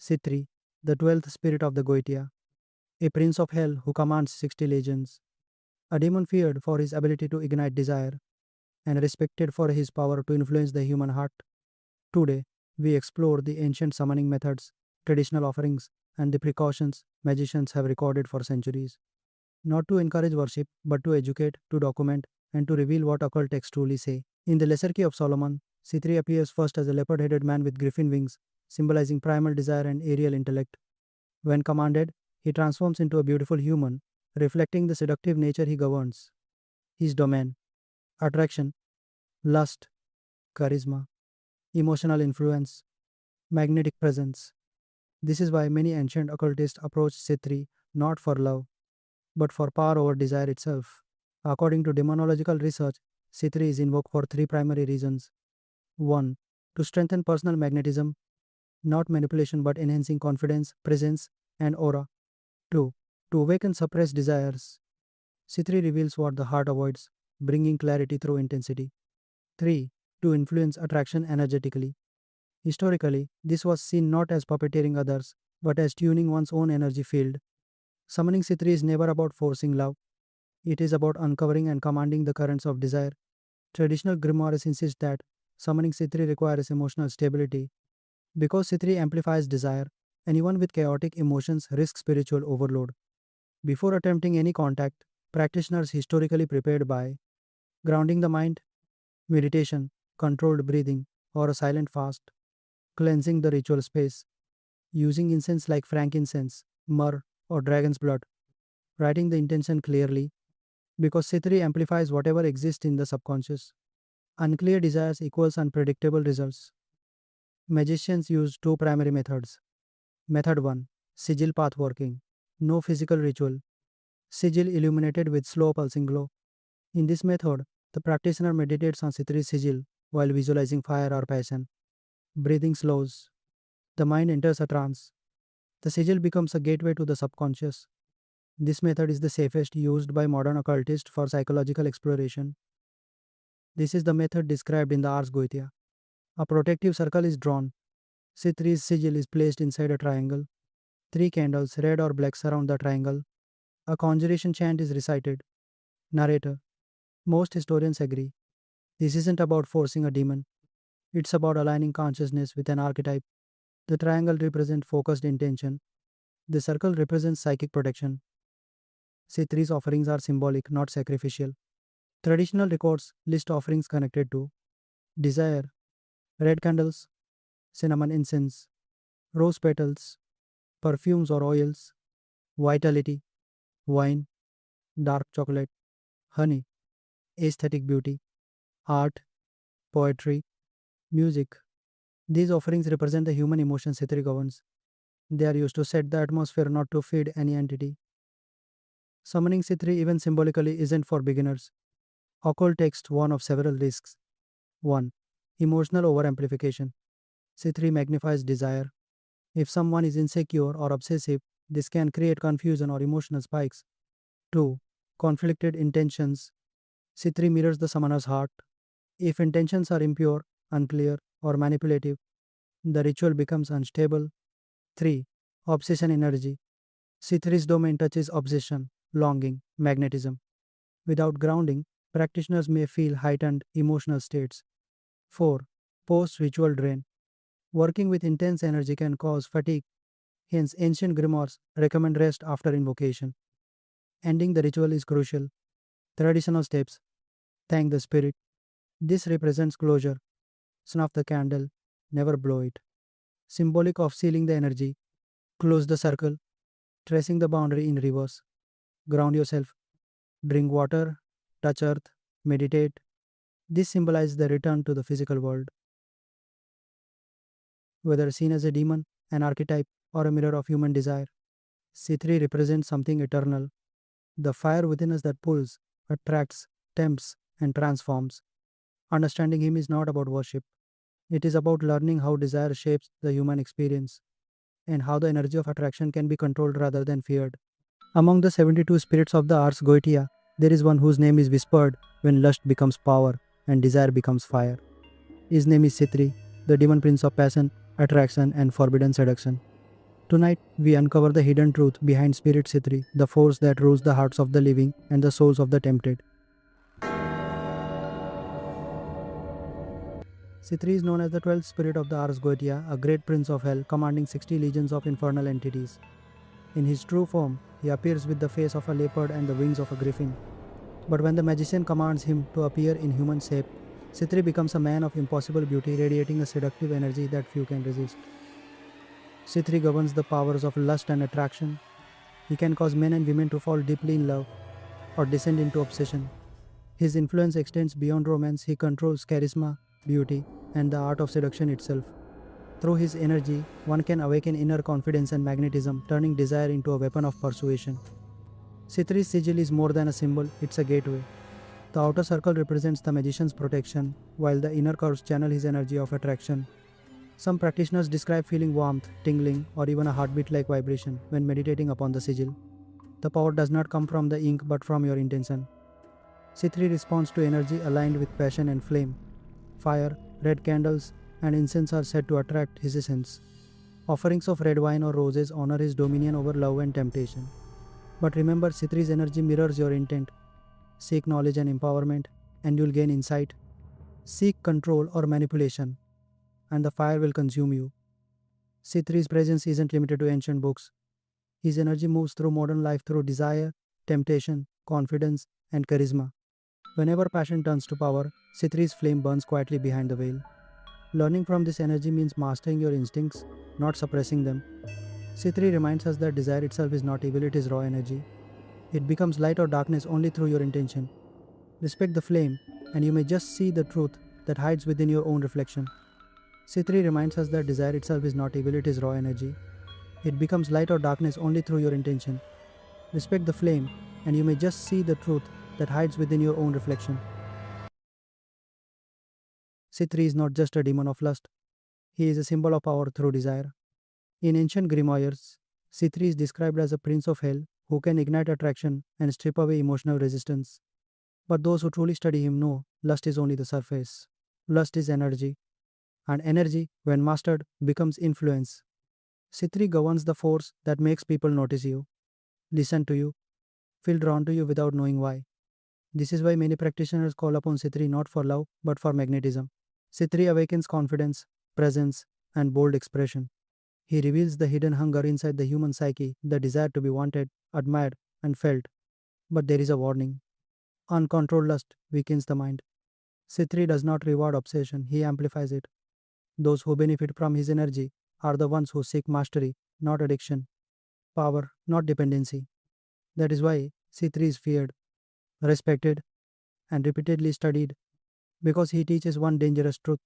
Sitri, the 12th spirit of the Goitia, a prince of hell who commands 60 legions, a demon feared for his ability to ignite desire and respected for his power to influence the human heart. Today, we explore the ancient summoning methods, traditional offerings, and the precautions magicians have recorded for centuries, not to encourage worship, but to educate, to document, and to reveal what occult texts truly say. In the Lesser Key of Solomon, Sitri appears first as a leopard headed man with griffin wings, symbolizing primal desire and aerial intellect. When commanded, he transforms into a beautiful human, reflecting the seductive nature he governs. His domain: attraction, lust, charisma, emotional influence, magnetic presence. This is why many ancient occultists approach Sitri not for love, but for power over desire itself. According to demonological research, Sitri is invoked for three primary reasons. 1. To strengthen personal magnetism, not manipulation but enhancing confidence, presence, and aura. 2. To awaken suppressed desires. Sitri reveals what the heart avoids, bringing clarity through intensity. 3. To influence attraction energetically. Historically, this was seen not as puppeteering others, but as tuning one's own energy field. Summoning Sitri is never about forcing love, it is about uncovering and commanding the currents of desire. Traditional grimoires insist that summoning Sitri requires emotional stability. Because Sitri amplifies desire, anyone with chaotic emotions risks spiritual overload. Before attempting any contact, practitioners historically prepared by grounding the mind, meditation, controlled breathing, or a silent fast, cleansing the ritual space, using incense like frankincense, myrrh, or dragon's blood, writing the intention clearly, because Sitri amplifies whatever exists in the subconscious. Unclear desires equals unpredictable results. Magicians use two primary methods. Method 1: Sigil path working. No physical ritual. Sigil illuminated with slow pulsing glow. In this method, the practitioner meditates on Sitri's sigil while visualizing fire or passion. Breathing slows. The mind enters a trance. The sigil becomes a gateway to the subconscious. This method is the safest used by modern occultists for psychological exploration. This is the method described in the Ars Goetia. A protective circle is drawn. Sitri's sigil is placed inside a triangle. Three candles, red or black, surround the triangle. A conjuration chant is recited. Narrator: most historians agree. This isn't about forcing a demon, it's about aligning consciousness with an archetype. The triangle represents focused intention. The circle represents psychic protection. Sitri's offerings are symbolic, not sacrificial. Traditional records list offerings connected to desire: red candles, cinnamon incense, rose petals, perfumes or oils, vitality, wine, dark chocolate, honey, aesthetic beauty, art, poetry, music. These offerings represent the human emotions Sitri governs. They are used to set the atmosphere, not to feed any entity. Summoning Sitri, even symbolically, isn't for beginners. Occult texts warn of several risks. 1. Emotional overamplification. Sitri magnifies desire. If someone is insecure or obsessive, this can create confusion or emotional spikes. 2. Conflicted intentions. Sitri mirrors the summoner's heart. If intentions are impure, unclear, or manipulative, the ritual becomes unstable. 3. Obsession energy. Sitri's domain touches obsession, longing, magnetism. Without grounding, practitioners may feel heightened emotional states. 4. Post ritual drain. Working with intense energy can cause fatigue, hence, ancient grimoires recommend rest after invocation. Ending the ritual is crucial. Traditional steps: thank the spirit. This represents closure. Snuff the candle, never blow it. Symbolic of sealing the energy. Close the circle, tracing the boundary in reverse. Ground yourself. Drink water, touch earth, meditate. This symbolizes the return to the physical world. Whether seen as a demon, an archetype, or a mirror of human desire, C3 represents something eternal, the fire within us that pulls, attracts, tempts, and transforms. Understanding him is not about worship, it is about learning how desire shapes the human experience and how the energy of attraction can be controlled rather than feared. Among the 72 spirits of the Ars Goetia, there is one whose name is whispered when lust becomes power and desire becomes fire. His name is Sitri, the demon prince of passion, attraction, and forbidden seduction. Tonight, we uncover the hidden truth behind Spirit Sitri, the force that rules the hearts of the living and the souls of the tempted. Sitri is known as the 12th spirit of the Ars Goetia, a great prince of hell commanding 60 legions of infernal entities. In his true form, he appears with the face of a leopard and the wings of a griffin. But when the magician commands him to appear in human shape, Sitri becomes a man of impossible beauty, radiating a seductive energy that few can resist. Sitri governs the powers of lust and attraction. He can cause men and women to fall deeply in love or descend into obsession. His influence extends beyond romance, he controls charisma, beauty, and the art of seduction itself. Through his energy, one can awaken inner confidence and magnetism, turning desire into a weapon of persuasion. Sitri's sigil is more than a symbol, it's a gateway. The outer circle represents the magician's protection, while the inner curves channel his energy of attraction. Some practitioners describe feeling warmth, tingling, or even a heartbeat like vibration when meditating upon the sigil. The power does not come from the ink but from your intention. C3 responds to energy aligned with passion and flame. Fire, red candles, and incense are said to attract his essence. Offerings of red wine or roses honor his dominion over love and temptation. But remember, C3's energy mirrors your intent. Seek knowledge and empowerment, and you'll gain insight. Seek control or manipulation, and the fire will consume you. C3's presence isn't limited to ancient books. His energy moves through modern life through desire, temptation, confidence, and charisma. Whenever passion turns to power, C3's flame burns quietly behind the veil. Learning from this energy means mastering your instincts, not suppressing them. C3 reminds us that desire itself is not evil, it is raw energy. It becomes light or darkness only through your intention. Respect the flame, and you may just see the truth that hides within your own reflection. C3 reminds us that desire itself is not evil, it is raw energy. It becomes light or darkness only through your intention. Respect the flame, and you may just see the truth that hides within your own reflection. C3 is not just a demon of lust, he is a symbol of power through desire. In ancient grimoires, C3 is described as a prince of hell who can ignite attraction and strip away emotional resistance. But those who truly study him know lust is only the surface. Lust is energy, and energy, when mastered, becomes influence. C3 governs the force that makes people notice you, listen to you, feel drawn to you without knowing why. This is why many practitioners call upon C3 not for love but for magnetism. C3 awakens confidence, presence, and bold expression. He reveals the hidden hunger inside the human psyche, the desire to be wanted, admired, and felt. But there is a warning. Uncontrolled lust weakens the mind. C3 does not reward obsession, he amplifies it. Those who benefit from his energy are the ones who seek mastery, not addiction, power, not dependency. That is why C3 is feared, respected, and repeatedly studied because he teaches one dangerous truth: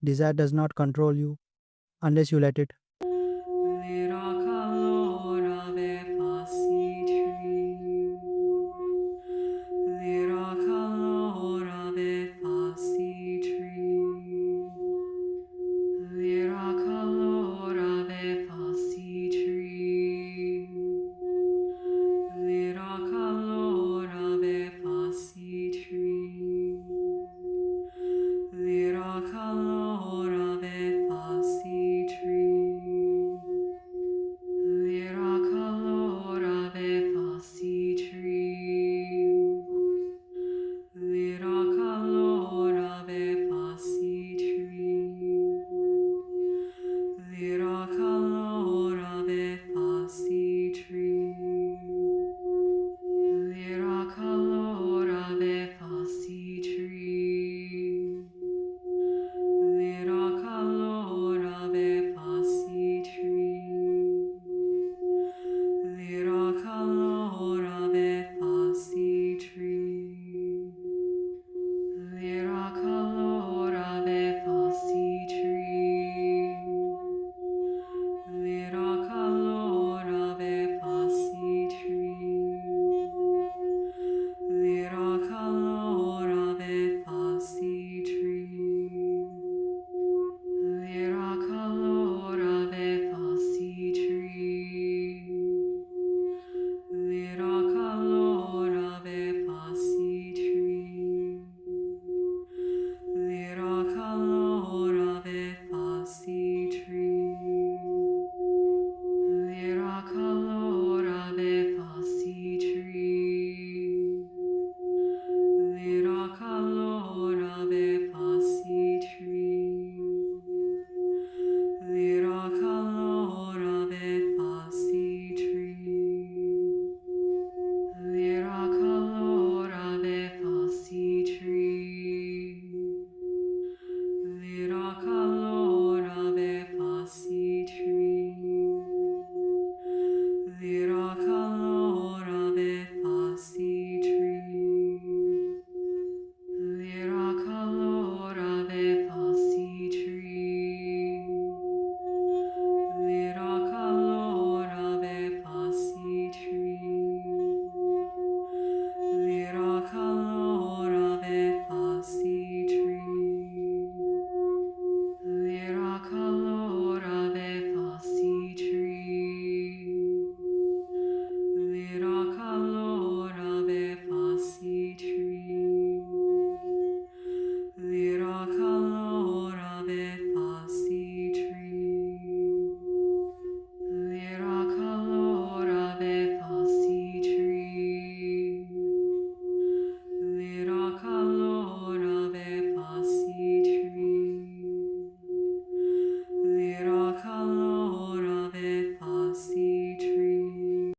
desire does not control you unless you let it.